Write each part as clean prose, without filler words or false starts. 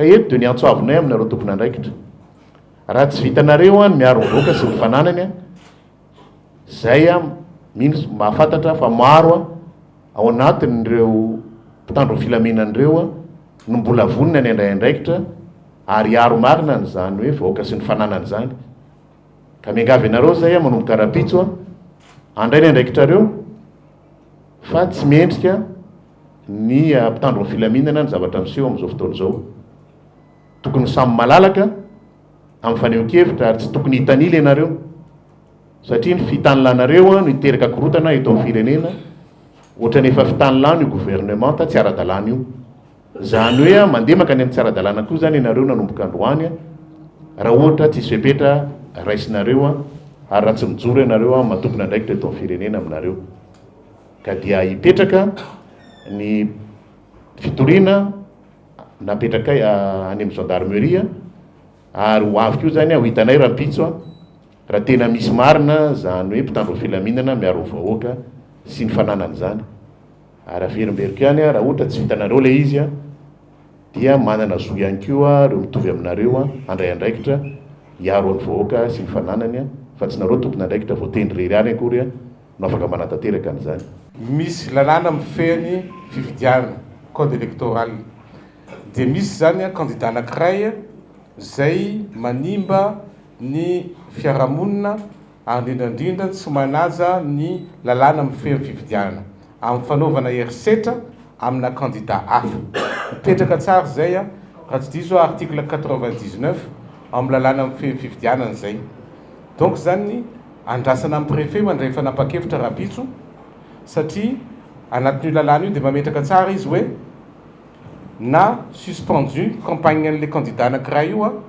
ka eto dia niantsoavinay aminareo tompona andraikitra raha tsy vitanareo ny miaro mivoaka sy ny fananany zay mahafantatra fa maro ao anatin'ireo mpitandro filaminan'ireo no mbola vonina ny andray andraikitra ary aro marina ny zany hoe voaka sy ny fananany zany ka miangavy anareo zay manomboka rapitso andray ny andraikitrareo fa tsy mendrika ny mpitandro filaminana ny zavatra miseho amin'izao fotoana zao tokony samy malalaka amin'ny faneho-kevitra ary tsy tokony hitanila ianareo satria ny fitanlanareo no hiteraka korotana eto amin'ny firenena ohatra nefa fitanilano io gouvernementa tsy ara-dalàna io zany hoe mandeha makany amin'ny tsy ara-dalàna koa zany ianareo nanomboka androany raha ohatra tsy isy fepetra raisinareo ary raha tsy mijoro ianareo matompona andraikitra eto amin'ny firenena aminareo ka dia hipetraka ny fitoriana napetraka any amin'ny gendarmerie ary ho avy koa zany ho hitanay raha mpitso raha tena misy marina zany hoe mpitandro filaminana miaro vahoaka sy ny fananany zany ary averimberiko ihany raha ohatra tsy vitanareo le izy dia manana zo ihany koa reo mitovy aminareo andray andraikitra hiaro any vahoaka sy ny fananany fa tsy nareo tompona andraikitra voatendry rery any akory no afaka manatanteraka an'izany. Misy lalàna mifehy fifidianana code électoral dia misy zany candidat anankiray zay manimba ny fiarahamonina ary indrindra tsy manaja ny lalàna mifehy fifidianana amin'ny fanaovana herisetra amina candidat hafa mipetraka tsara zay raha tsy diso article 99 amin'ny lalàna mifehy fifidianana zay donc zany andrasana amin'ny préfet mandray fanapa-kevitra rapitso satria anatin'io lalàna io dia mametraka tsara izy hoe na suspendu campagne le candidat anankiray io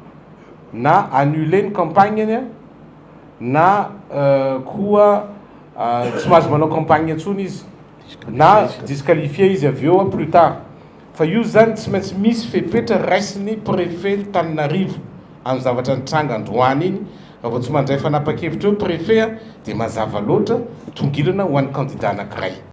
na annulé ny campagneny na koa tsy mahazo manao campagne intsony izy na disqualifié izy avy eo plus tard fa io zany tsy maintsy misy fepetra raisiny préfet Tananarivo amin'ny zavatra nitranga androany iny raha vao tsy mandray fanapa-kevitra eo préfet dia mazava loatra tongilana ho an'ny candidat anankiray.